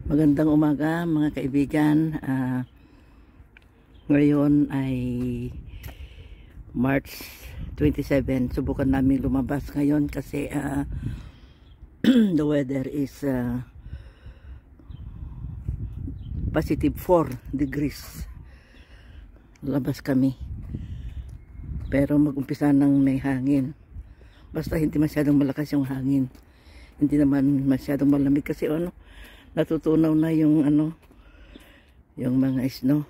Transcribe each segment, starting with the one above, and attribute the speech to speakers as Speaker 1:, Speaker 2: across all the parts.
Speaker 1: Magandang umaga mga kaibigan. Ngayon ay March 27. Subukan namin lumabas ngayon kasi the weather is positive 4 degrees. Labas kami. Pero mag-umpisa ng may hangin. Basta hindi masyadong malakas yung hangin. Hindi naman masyadong malamig kasi natutunaw na yung yung mga snow.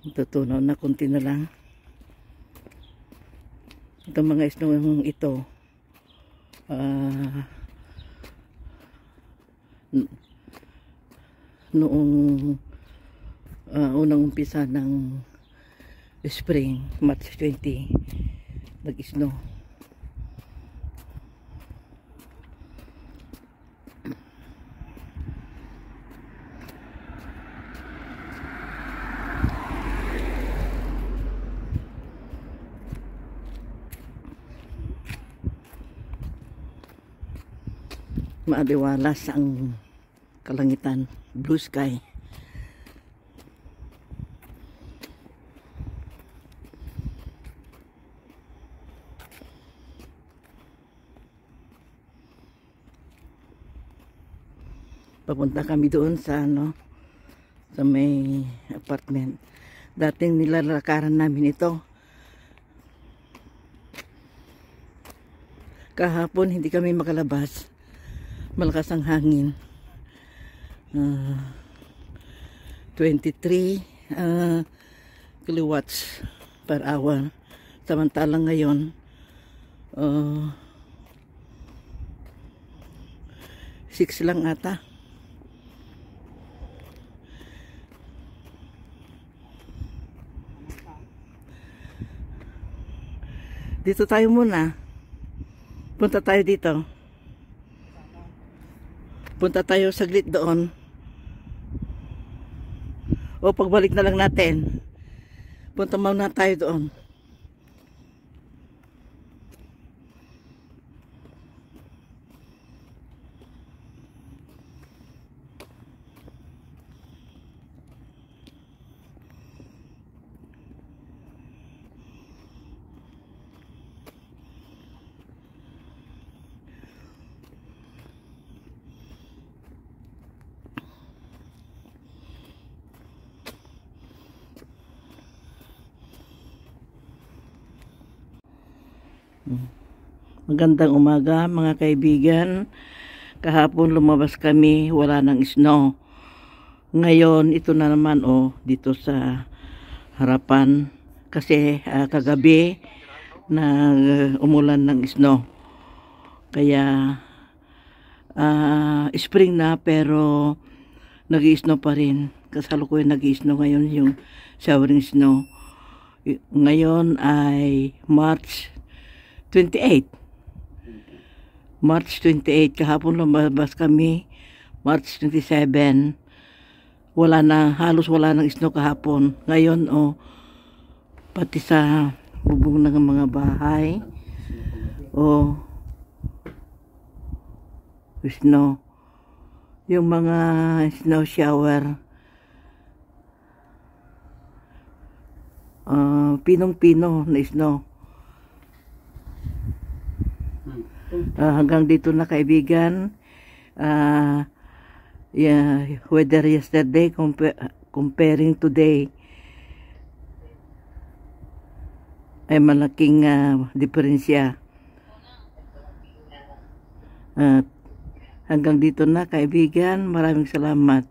Speaker 1: Natutunaw na, kunti na lang. Itong mga snow ito noong unang umpisa ng spring, March 20, nag-snow. Maaliwalas ang kalangitan, blue sky. Papunta kami doon sa sa may apartment. Dating nilalakaran namin ito. Kahapon hindi kami makalabas. Malakas ang hangin. 23 kilowatts per hour. Samantalang ngayon 6 lang ata. Dito tayo muna. Punta tayo dito. Punta tayo saglit doon. O pagbalik na lang natin. Punta muna tayo doon. Magandang umaga mga kaibigan. Kahapon lumabas kami, wala nang snow. Ngayon ito na naman dito sa harapan kasi kagabi na umulan ng snow. Kaya spring na pero nag-i-snow pa rin. Kasalukuyan nag-i-snow ngayon yung showering snow. Ngayon ay March 28. March 28. Kahapon lumabas kami. March 27. Halos wala nang snow kahapon. Ngayon, pati sa bubong ng mga bahay. Snow. Yung mga snow shower. Pinong-pino na snow. Hanggang dito na kaibigan. Weather yesterday comparing today ay malaking diferensya. Hanggang dito na kaibigan. Maraming salamat.